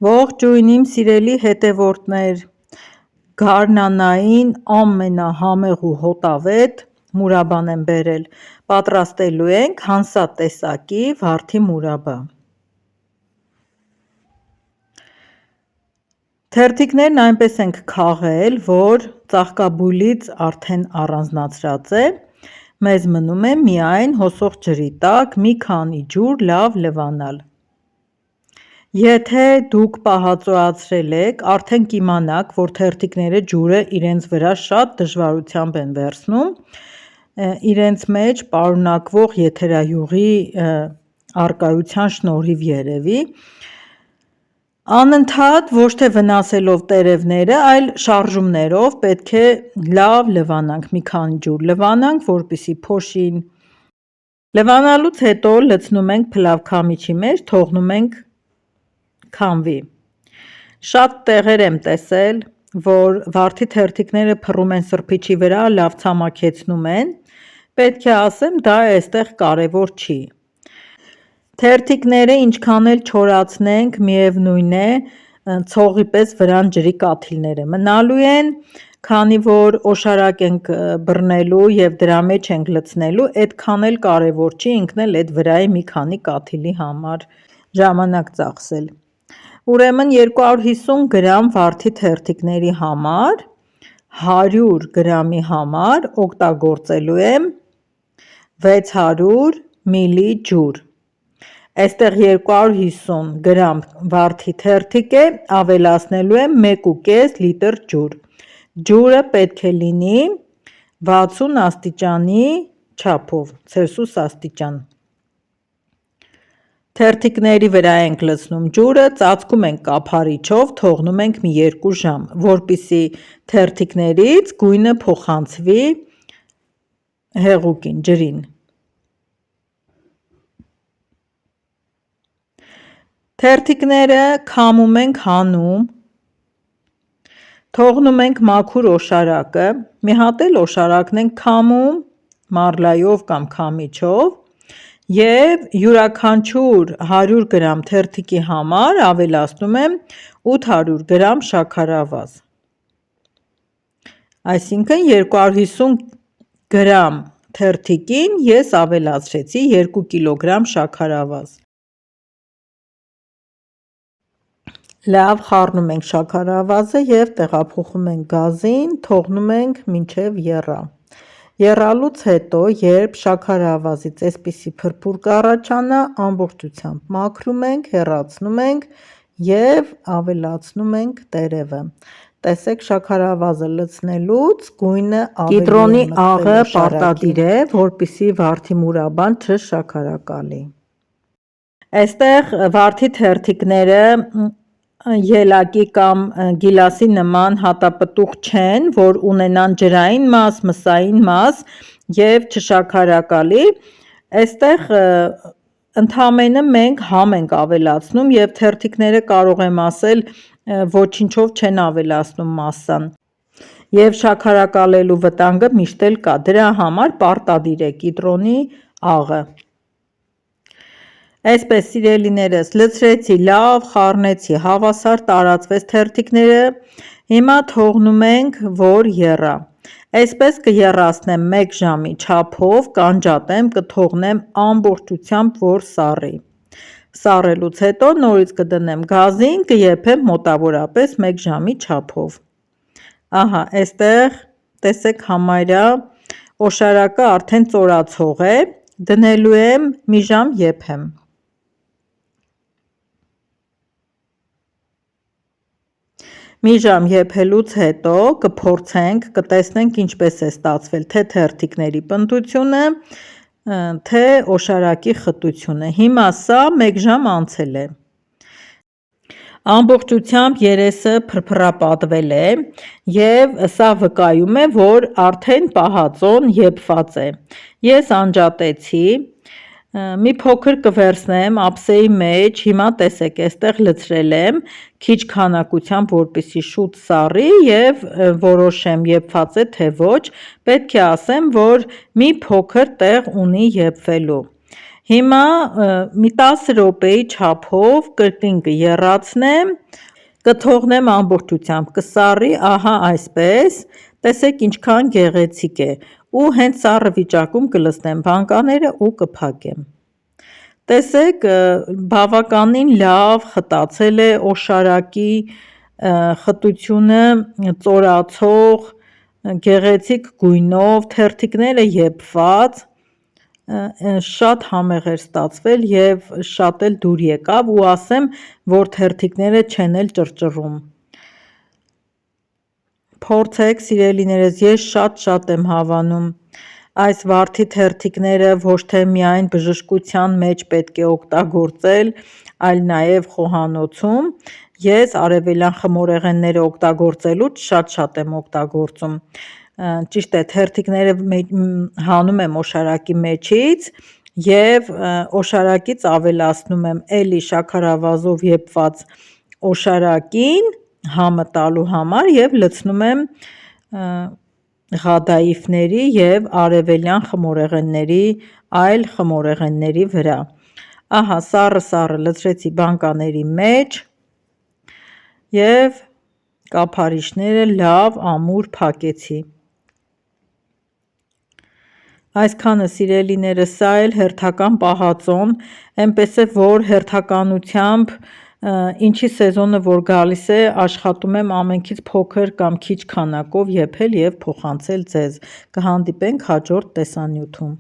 Ողջույն իմ սիրելի հետևորդներ, գարնանային ամենահամեղ ու հոտավետ մուրաբան եմ բերել, պատրաստելու ենք հանսատ տեսակի վարդի մուրաբա։ Թերթիկներն այնպես ենք քաղել, որ ծաղկաբույլից արդեն առանձնացրած է, մեզ մնում է միայն հոսող ջրի տակ մի քանի ջուր լավ լվանալ։ Եթե դուք պահածոացրել եք, արդեն կիմանաք, որ թերթիկները ջուրը իրենց վրա շատ դժվարությամբ են վերցնում, իրենց մեջ պարունակվող եթերայուղի առկայության շնորհիվ երևի, անընդհատ ոչ թե վնասելով տերևները, այլ շարժումներով պետք է լավ լվանանք, մի քանի ջուր լվանանք, որպեսզի փոշին։ Լվանալուց հետո լցնում ենք փլավքամիջի մեջ, թողնում ենք քամվի։ Շատ տեղեր եմ տեսել, որ վարդի թերթիկները փռում են սրբիչի վրա, լավ ցամաքեցնում են, պետք է ասեմ, դա այստեղ կարևոր չի։ Թերթիկները ինչքան էլ չորացնենք, միևնույն է, ցողի պես վրան ջրի կաթիլները մնալու են, քանի որ օշարակ ենք բռնելու և դրա մեջ ենք լցնելու, այդքան էլ կարևոր չի ինքն էլ այդ վրայի մի քանի կաթիլի համար ժամանակ ծախսել։ Ուրեմն 250 գրամ վարդի թերթիկների համար 100 գրամի համար օգտագործելու եմ 600 մլ ջուր։ Այստեղ 250 գրամ վարդի թերթիկ է, ավելացնելու եմ 1.5 լիտր ջուր։ Ջուրը պետք է լինի 60 աստիճանի չափով, Ցելսիուս աստիճան։ Թերթիկների վրա ենք լցնում ջուրը, ծածկում ենք կափարիչով, թողնում ենք մի 2 ժամ, որպեսզի թերթիկներից գույնը փոխանցվի հեղուկին, ջրին։ Թերթիկները քամում ենք հանում, թողնում ենք մաքուր օշարակը, մի հատ էլ օշարակն ենք քամում մարլայով կամ քամիչով և յուրաքանչյուր 100 գրամ թերթիկի համար ավելացնում եմ 800 գրամ շաքարավազ։ Այսինքն 250 գրամ թերթիկին ես ավելացրեցի 2 կգ շաքարավազ։ Լավ խառնում ենք շաքարավազը և տեղափոխում ենք գազին, թողնում ենք մինչև եռա։ Եռալուց հետո, երբ շաքարավազից այսպիսի փրփուր կառաջանա, ամբողջությամբ մաքրում ենք, հեռացնում ենք և ավելացնում ենք տերևը։ Տեսեք շաքարավազը լցնելուց գույնը ավելի է մտել օշարակին։ Կիտրոնի աղը պարտադիր է, որպեսզի վարդի մուրաբան չշաքարակալի։ Այստեղ վարդի թերթիկները ելակի կամ գիլասի նման հատապտուղ չեն, որ ունենան ջրային մաս, մսային մաս և չշաքարակալի, այստեղ ընդամենը մենք համ ենք ավելացնում և թերթիկները կարող եմ ասել ոչինչով չեն ավելացնում մասսան և շաքարակալելու վտանգը միշտ էլ կա, դրա համար պարտադիր է կիտրոնի աղը։ Այսպես սիրելիներս, լցրեցի, լավ խառնեցի, հավասար տարածվեց թերթիկները, հիմա թողնում ենք, որ եռա։ Այսպես կեռացնեմ 1 ժամի չափով, կանջատեմ, կթողնեմ ամբողջությամբ, որ սառի։ Սառելուց հետո նորից կդնեմ գազին, կեփեմ մոտավորապես 1 ժամի չափով։ Ահա, այստեղ տեսեք համարյա օշարակը արդեն ծորացող է, դնելու եմ մի ժամ եփեմ։ Մի ժամ եփելուց հետո կփորձենք, կտեսնենք ինչպես է ստացվել, թե թերթիկների պնդությունը, թե օշարակի խտությունը։ Հիմա սա 1 ժամ անցել է։ Ամբողջությամբ երեսը փրփրապատվել է և սա վկայում է, որ արդեն պահածոն եփված է։ Ես անջատեցի, մի փոքր կվերցնեմ ափսեի մեջ, հիմա տեսեք այստեղ լցրել եմ քիչ քանակությամբ, որպեսզի շուտ սառի և որոշեմ եփված է թե ոչ, պետք է ասեմ, որ մի փոքր տեղ ունի եփվելու։ Հիմա մի 10 րոպեի չափով կրկին կեռացնեմ, կթողնեմ ամբողջությամբ, կսառի ահա այսպես, տեսեք ինչքան գեղեցիկ է, ու հենց սառը վիճակում կլցնեմ բանկաները ու կփակեմ։ Տեսեք, բավականին լավ խտացել է, օշարակի խտությունը ծորացող, գեղեցիկ գույնով, թերթիկները եփված, շատ համեղ էր ստացվել և շատ էլ դուր եկավ ու ասեմ, որ թերթիկները չեն էլ ճռճռում։ Փորձեք սիրելիներս, ես շատ եմ հավանում այս վարդի թերթիկները ոչ թե միայն բժշկության մեջ պետք է օգտագործել, այլ նաև խոհանոցում, ես արևելյան խմորեղենները օգտագործելուց շատ եմ օգտագործում, ճիշտ է թերթիկները հանում եմ օշարակի մեջից և օշարակից ավելացնում եմ էլի շաքարավազով եփված օշարակին համը տալու համար և լցնում եմ ղադաիֆների և արևելյան խմորեղենների այլ խմորեղենների վրա, ահա սառը լցրեցի բանկաների մեջ և կափարիչները լավ ամուր փակեցի։ Այսքանը սիրելիներս, սա էլ հերթական պահածոն, էնպես է, որ հերթականությամբ ինչի սեզոնը որ գալիս է, աշխատում եմ ամենքից փոքր կամ քիչ քանակով եփել և փոխանցել ձեզ։ Կհանդիպենք հաջորդ տեսանյութում։